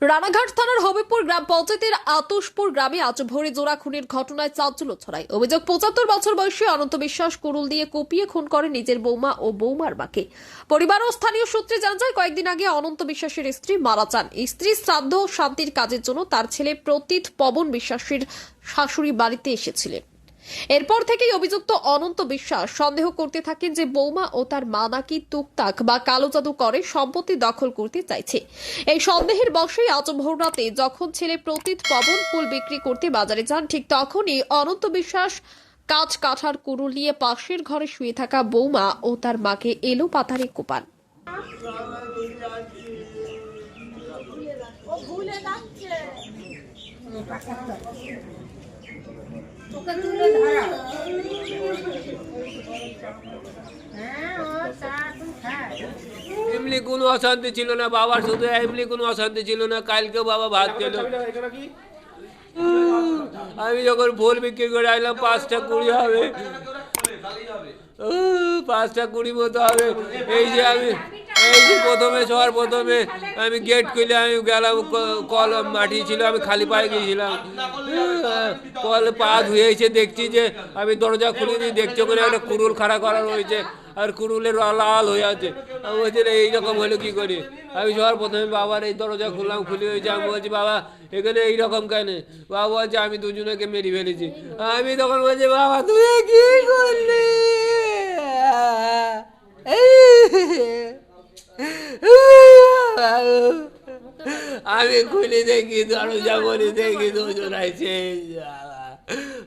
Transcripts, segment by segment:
রানাঘাট থানার হবিপুর গ্রাম পঞ্চায়েতের আতশপুর গ্রামে আজ ভোরে জোড়া খুনের ঘটনায় চাঞ্চল্য ছড়ায়। অভিযোগ ৭৫ বছর বয়সী অনন্ত বিশ্বাস কুড়ুল দিয়ে কুপিয়ে খুন করে নিজের বৌমা ও বৌমার মাকে। পরিবার ও স্থানীয় সূত্রে জানা যায়, কয়েকদিন আগে অনন্ত বিশ্বাসের স্ত্রী মারা যান। স্ত্রী শ্রাদ্ধ ও শান্তির কাজের জন্য তার ছেলে প্রতীত পবন বিশ্বাসের শাশুড়ি বাড়িতে এসেছিলেন। এরপর থেকেই অভিযুক্ত অনন্ত বিশ্বাস সন্দেহ করতে থাকেন যে বৌমা ও তার মা নাকি টুকটাক বা কালো জাদু করে সম্পত্তি দখল করতে চাইছে। এই সন্দেহের বশেই আজ ভোররাতে যখন ছেলে প্রতীত পবন ফুল বিক্রি করতে বাজারে যান, ঠিক তখনই অনন্ত বিশ্বাস কাঁচ কাঠার কুড়ুল নিয়ে পাশের ঘরে শুয়ে থাকা বৌমা ও তার মাকে এলো পাতারে কোপান। এমনি কোনো অশান্তি ছিল না বাবার, শুধু এমনি কোনো অশান্তি ছিল না। কালকে বাবা ভাত খেলো, আমি যখন ফুল বিক্রি করে আসলাম ৫টা ২০ হবে, ৫টা ২০ মতো হবে। এই যে প্রথমে সবার প্রথমে আমি গেট খুলে আমি গেলাম, কল মাটি ছিল, আমি খালি পায়ে গিয়েছিলাম। কল পা ধুয়ে এসে দেখছি যে আমি দরজা খুলে দিই, দেখছি ওখানে একটা কুড়ুল খাড়া করা রয়েছে আর কুড়ুলের লাল হয়ে আছে। আমি বলছি এইরকম হলো কী করি। আমি সবার প্রথমে বাবার এই দরজা খুললাম, খুলে হয়েছে। আমি বলছি বাবা এখানে এইরকম কেন? বাবা বলছে আমি দুজনকে মেরে ফেলেছি। আমি তখন বলছি বাবা তুই কি করলি? আমি খুলে দেখি, দরজা বলে দেখি দুজন আছে,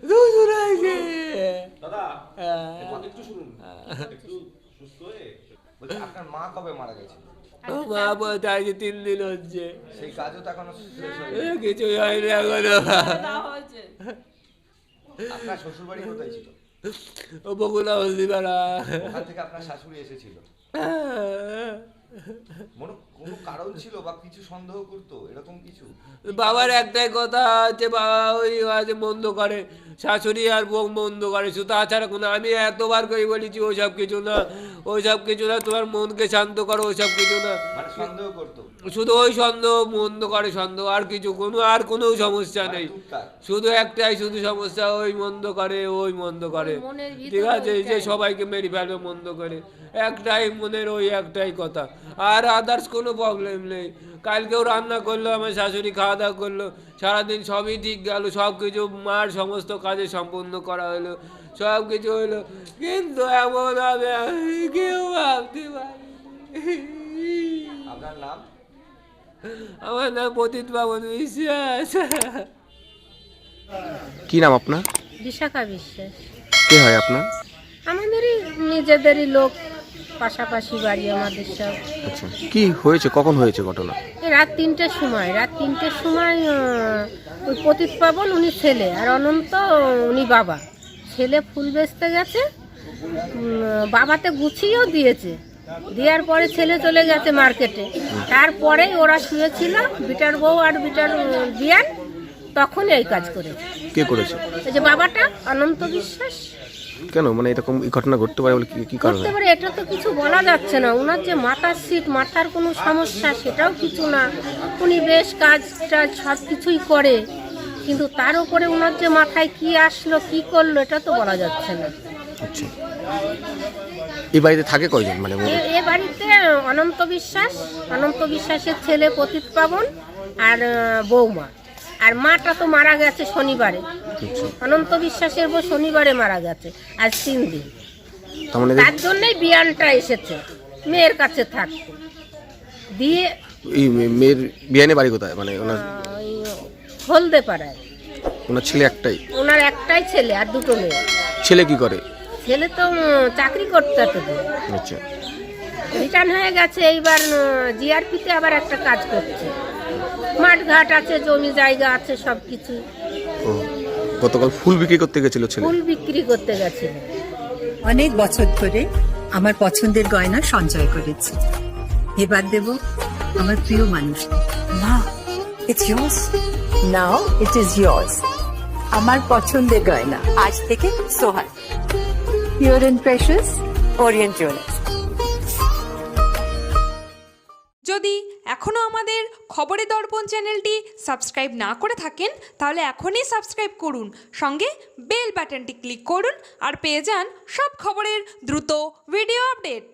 দুজন আছে। আপনার মা কবে মারা গেছে? মা বলতে আজ ৩ দিন হচ্ছে। সেই কাজও তো এখনো কিছুই হয়নি এখনো। আপনার শ্বশুর বাড়ি কোথায় ছিল? ও বগুলা হলদিপাড়া। ওখান থেকে আপনার শাশুড়ি এসেছিল? কোনো কারণ ছিল বা কিছু সন্দেহ করতো এরকম কিছু? বাবার একটাই কথা আছে, বাবা ওই আছে মন্দ করে, শাশুড়ি আর বউ মন্দ করে, শুধু তাছাড়া কোনো। আমি এতবার করে বলেছি ওইসব কিছু না, ওইসব কিছু না, তোমার মনকে শান্ত করো, ওইসব কিছু না। মানে সন্দেহ করতো শুধু ওই সন্দেহ, মন্দ করে সন্দেহ, আর কিছু আর কোনো সমস্যা নেই। শুধু একটাই শুধু সমস্যা, ওই মন্দ করে, ওই মন্দ করে, ঠিক আছে, যে সবাইকে মেরে ফেলবে মন্দ করে, একটাই মনের ওই একটাই কথা, আর আদার্স কোনো প্রবলেম নেই। কালকেও রান্না করলো, আমার শাশুড়ি খাওয়া দাওয়া করলো, সারাদিন সবই ঠিক গেল, সব কিছু মার সমস্ত কাজে সম্পূর্ণ করা হলো, সব কিছু হলো, কিন্তু এমন হবে আমি কেউ ভাবতে পারি। আপনার নাম? আমার নাম প্রতীত পবন বিশ্বাস। কি নাম আপনার? বিশাখা বিশ্বাস। কে হয় আপনার? আমাদেরই নিজেদেরই লোক, পাশাপাশি বাড়ি আমাদের সব। আচ্ছা, কি হয়েছে, কখন হয়েছে ঘটনা? এই রাত ৩টের সময় ওই প্রতীত পাবন উনি ছেলে, আর অনন্ত উনি বাবা। ছেলে ফুল বেচতে গেছে, বাবাতে গুছিয়েও দিয়েছে, দেওয়ার পরে ছেলে চলে গেছে মার্কেটে। তারপরেই ওরা শুয়েছিল, বিটার বউ আর বিটার বিয়ান, তখন এই কাজ করেছে। কে করেছে? এই যে বাবাটা অনন্ত বিশ্বাস। কেন, মানে এরকম এই ঘটনা ঘটতে পারে বলে কি কারণে? করতে পারে, এটা তো কিছু বলা যাচ্ছে না। ওনার যে মাথার সিট, মাথার কোনো সমস্যা সেটাও কিছু না, উনি বেশ কাজ টাজ সব কিছুই করে, কিন্তু তার উপরে ওনার যে মাথায় কি আসলো কি করলো এটা তো বলা যাচ্ছে না। আচ্ছা, এই বাড়িতে থাকে কয়জন? মানে এ বাড়িতে অনন্ত বিশ্বাসের ছেলে প্রতীত পাবন আর বৌমা, আর মাটা তো মারা গেছে শনিবারে। অনন্ত বিশ্বাসের বউ শনিবারে মারা গেছে, আজ ৩ দিন। তার জন্যই বিয়ানটা এসেছে, মেয়ের কাছে থাকতে দিয়ে। এই মেয়ের বিয়ানে বাড়ি কোথায়? মানে ওনার হলদে পাড়ায়। ওনার ছেলে একটাই? ওনার একটাই ছেলে আর 2টো মেয়ে। ছেলে কি করে? ছেলে তো চাকরি করতে হতো, আচ্ছা, রিটার্ন হয়ে গেছে, এইবার জিআরপিতে আবার একটা কাজ করছে। মাঠ ঘাট আছে, জমি জায়গা আছে, সব কিছু। ও, গতকাল ফুল বিক্রি করতে গেছিল ছেলে? ফুল বিক্রি করতে গেছিল। অনেক বছর ধরে আমার পছন্দের গয়না সঞ্চয় করেছি, এবার দেব আমার প্রিয় মানুষ। না, it's yours. Now it is yours. আমার পছন্দের গয়না আজ থেকে সোহাগ, pure and precious, Orient Jewellers. যদি এখনও আমাদের খবরের দর্পণ চ্যানেলটি সাবস্ক্রাইব না করে থাকেন তাহলে এখনই সাবস্ক্রাইব করুন, সঙ্গে বেল বাটনটি ক্লিক করুন আর পেয়ে যান সব খবরের দ্রুত ভিডিও আপডেট।